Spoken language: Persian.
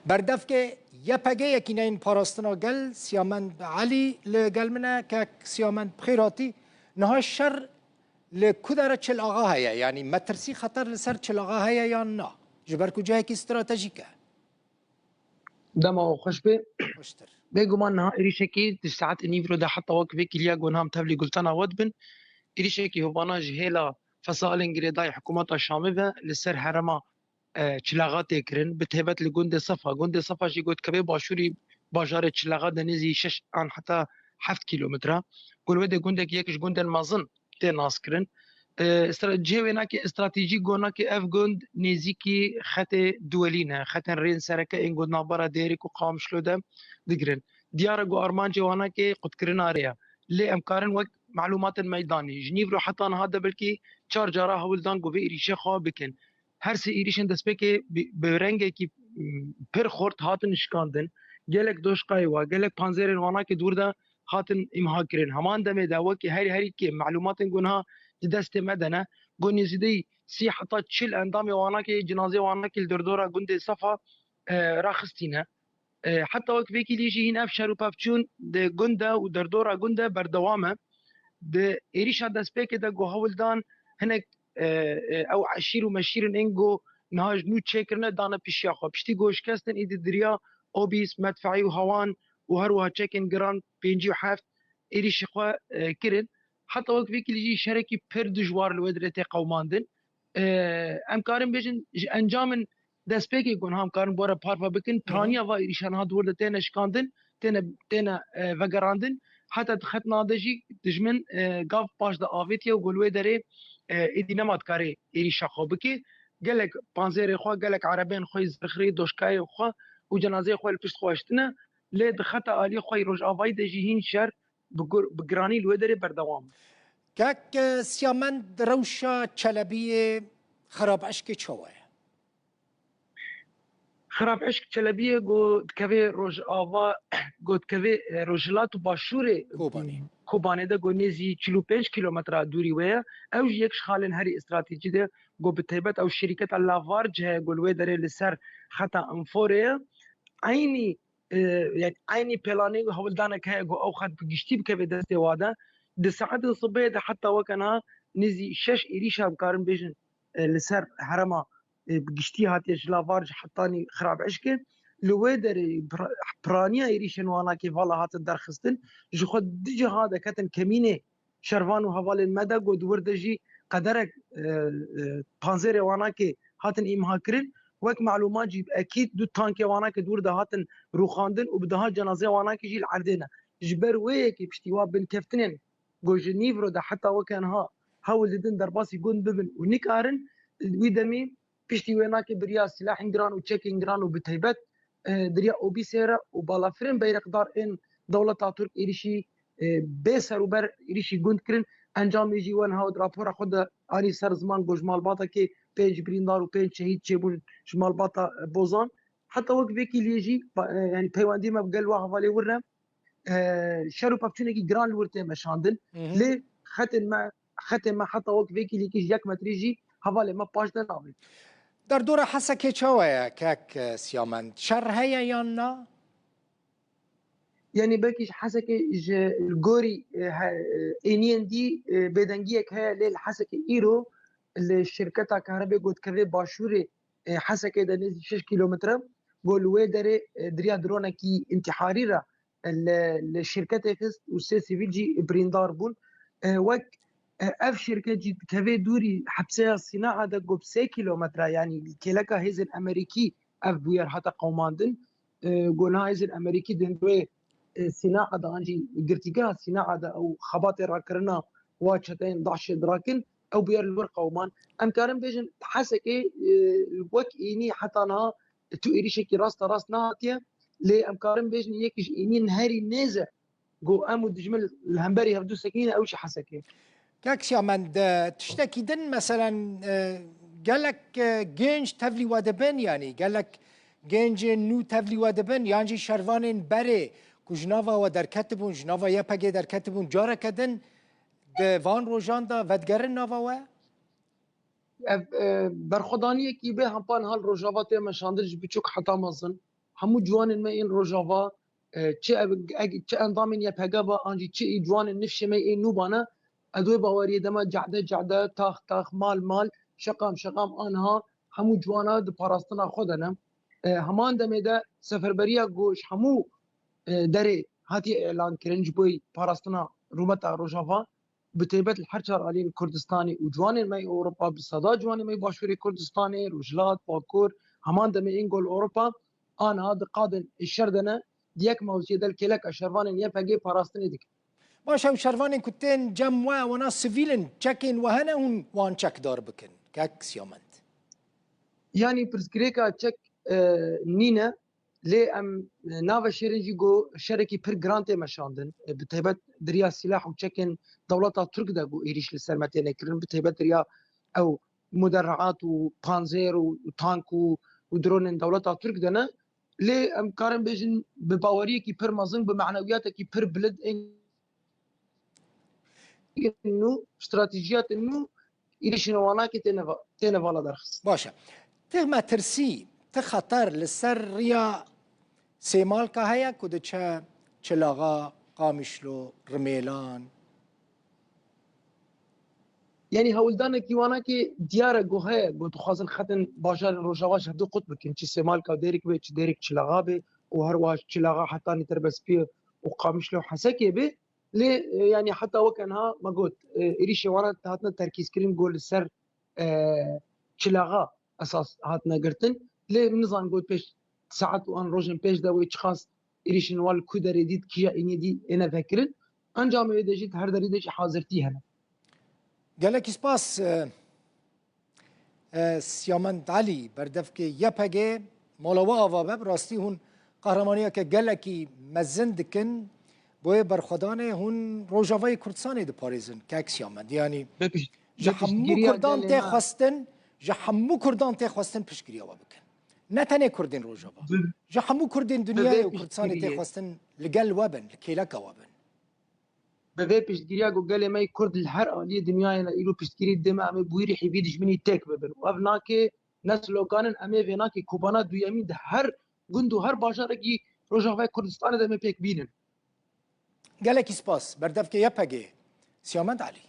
بردف که یه پگه یکی نین پاراستنا گل سیامند علی لگل منه که سیامند بخیراتی نها شر لکودر چل آقا هیا یعنی مترسی خطر لسر چل آقا هیا یا نه جبر کجا کی استراتژیکه دما خوش به خوشتر بگو من نها ایریشکی ساعت نیورو ده حتی وقت وکی لیا گونهم تبلی گلتنا ود بن ایریشکی هوانا جهلا فصائل انگریدای حکومت شامی و لسر حرما چلاغات کرن بتهبت لگوند صفا جی گوت کبه باشوری باجار چلاغات دنیزی 6 آن حتی 7 کیلومتر گل ود گوندک یکش گوند مازن ته ناس کرن جوینا که استراتژی گونا که اف گوند نزیکی خط دولینه خط رین سرکه این گوند نابرا دیری کو قام شلوده دگرن دیار گو ارمان جوانا که قد کرن آریا لی امکارن وقت معلومات میدانی جنیو رو حتی نهاده بلکی 4 جارا هولدان گو ایریشه خواه بکن هر سی ایریشن دست که به رنگی که پر خورد هاتن شکاندن گلک دوشقای و گلک پانزرین وانا که دور ده هاتن امها کرن همان دمه ده وکی هری که معلومات گونها دست مدنه گونی زیدی سی حتی 40 اندام وانا که جنازه وانا که دردورا گوند صفا راخستینه حتی وقت وکی لیجی این افشار و پفچون ده گونده و دردورا گونده بردوامه ده ایریشا دست که ده گو هولدان هنک او عشیر و مشیرن اینگو نهاج نو چکرنه دانه پیشیا خو پشتی گوش کستن ایدی دریا اوبیس مدفعی و هوان و هر وها چکن گران 57 ایریش خو کرن حتی وقت ویکی لیجی شرکی پر دجوار لودرته قوماندن امکارن بجن انجامن دست پیکی گون هم کارن بورا پارفا بکن پرانیا و ایریشان ها دور تنه شکاندن تنه وگراندن حتی خط نادجی دجمن گاف باش ده آویتیا و گلوه داره ایدی نماد کاری ایریشا خو بکی گلک پانزیر خو گلک عربین خو زخری دوشکای خو و جنازه خو الپشت خواشتنه لید خط عالی خو روج آوای دجیهین شر بگرانی لوه داره بردوام که سیامند روشا چلبی خراب عشق چوه خراب عشق چلبیه گو دکوه روش آوا گو دکوه روشلات و باشور کوبانه ده گو نیزی 45 کیلومتر دوری ویا اوج یکش خالن هری استراتیجی ده گو بتیبت او شرکت لاوارج گلوه داره لسر خطا انفوره عینی يعني عيني بلاني هولدانا كايغو او خد بگشتي بكبه دستي وادا د ساعات الصبح ده حتى وكنا نزي 6 إريشا بكارن بيجن لسر حرما بگشتي هاتي جلافارج حطاني خراب عشكه لويدر برانيا إريشن وانا كي فالا هات درخستن جو خد دجي هذا كتن كمينه شروان وهوال المدى قد وردجي قدرك بانزيري وانا كي هاتن إمها كرن وك معلومات جيب اكيد دو تانكي وانا كدور دهاتن روخاندن وبدها جنازه وانا كي جي العردنا جبر ويكي بشتيوا بن كفتنين جو جنيفرو ده حتى وكانها هاول ددن درباسي جون ببن ونيكارن ويدمي بشتي ويناكي بريا سلاح انجران وتشيك انجران وبتهيبت دريا اوبي سيرا وبالافرين بيرقدار ان دولة ترك إيريشي بيسر وبر إيريشي جوند كرن انجام يجي وان هاود رابورا خود اني سر زمان جوجمال باتا كي بيج بريندار وبيج شهيد شيبون شمال باتا بوزان حتى وقت بيكي ليجي يعني بيواندي ما بقال واحد فالي ورنا شارو بابتشونكي جران لورتي مشاندن لي ختم ما حتى وقت بيكي ليكي جاك ماتريجي حوالي ما باش دناوي در دور حسکه چوه که سیامند شر هیا یا نه؟ يعني بكيش حسكه الجوري انين دي بدنجيه هي للحسكه ايرو الشركه كهرباء قد كذا باشوري حسكه ده 6 كيلومتر قولوا دري دريا درونا كي انتحاري را الشركه خست وسي سيفيل جي بريندار بون وك اف شركه جي كذا دوري حبسه الصناعه ده قب 6 كيلومتر يعني كيلكا هيز الامريكي اف بوير حتى قوماندن قولها هيز الامريكي دندوي صناعه ده انجي قرتيقا صناعه ده او خباطر راكرنا واتشتين ضعش دراكن او بير الورقه ومان امكان بيجن حسكي وك اني حطنا تو إيريشكي راس ناتيه لامكان بيجن يكش اني نهاري نيزه جو امو دجمل الهمبري هبدو سكينه او شي حسكي كاكس يا من تشتكي دن مثلا قالك جينج تفلي ودبن يعني قالك جينج نو تفلي ودبن يعني شروان بري كجنافا ودر كتبون جنافا يبقى در كتبون جارة كدن وان روجان دا ودگرن نافا و برخدانیه کی به همپان حال روجاوات مشاندرج بچوک حتا مازن همو جوان ما این روجاوا چه اندامین یا پگابا آنجی چه جوان نفش ما این نوبانه ادوی باوری دما جعده تاخ مال شقام آنها همو جوانا د پاراستنا خودنم همان دمه ده سفربریا گوش همو دره هاتی اعلان کرنج بوی پاراستنا رومتا روجاوا بتيبت الحرشر علين كردستاني وجوان ماي اوروبا بصدا جوان ماي باشوري كردستاني رجلات باكور همان دمي انجول اوروبا انا هذا قادن الشردنه ديك موجود الكلك الشرفان يفقي باراستني ديك باشه و شروان کتین جمع و ناس سیویلن چکین و هنه هون وان چک دار بکن که سیامند يعني برسكريكا تشك نينا لي ام نافا شيرنجي جو شركي بير جرانتي مشاندن بتهبت دريا سلاح وتشكن دولتها ترك داغو ايريش للسلمتين كرن بتهبت دريا او مدرعات وبانزير وتانك ودرون دولتها ترك دنا لي ام كارن بيجن بباوريكي بير مازن بمعنوياتكي بير بلد انه استراتيجيات انه ايريش نواناكي تينفالا درخص باشه ته ما ترسی ته خطر لسر ریا سیمال که هیا کده چه چلاغا قامشلو رمیلان يعني هولدانا كيوانا كي ديارة جوهاي قلت خازن ختن باشار روجاواش هدو قطب كن شي سمال كا ديرك بي ديرك تشلاغابي وهرواش تشلاغا حتى نتربس بيه وقامش له حسكي بي لي يعني حتى وكانها ما قلت إريشي وانا هاتنا تركيز كريم قول السر تشلاغا اساس هاتنا قرتن لي نظام قلت بيش ساعات وان روجن بيش دا ويتش خاص إريشي نوال كودر يديد كيا إني دي انا فاكرن انجام يدجيت هر دريدش حاضرتي هنا گلک سپاس سیامند علی بردف که یپگه مالوا آوا براستی هون قهرمانیه که گلکی مزند کن بوی برخدان هون روجاوای کردستان ده پاریزن که سیامند یعنی جهمو کردان ته خواستن جهمو کردان ته خواستن پشگیری آوا بکن نه تنه کردین روجاوا جهمو کردین دنیای و کردستان ته خواستن لگل وابن لکیلک وابن بفي بيشتكيريا قال ما يكرد الحرق اللي دنيا انا يلو بيشتكيري الدماء امي بويري حبيدش مني تك ببن وابناكي ناس لو كان امي فيناكي كوبانات دو يمين ده هر قندو هر باشاركي روجا في كردستان ده مي بيك بينن گلکی سپاس بردف که یپگه سیامند علی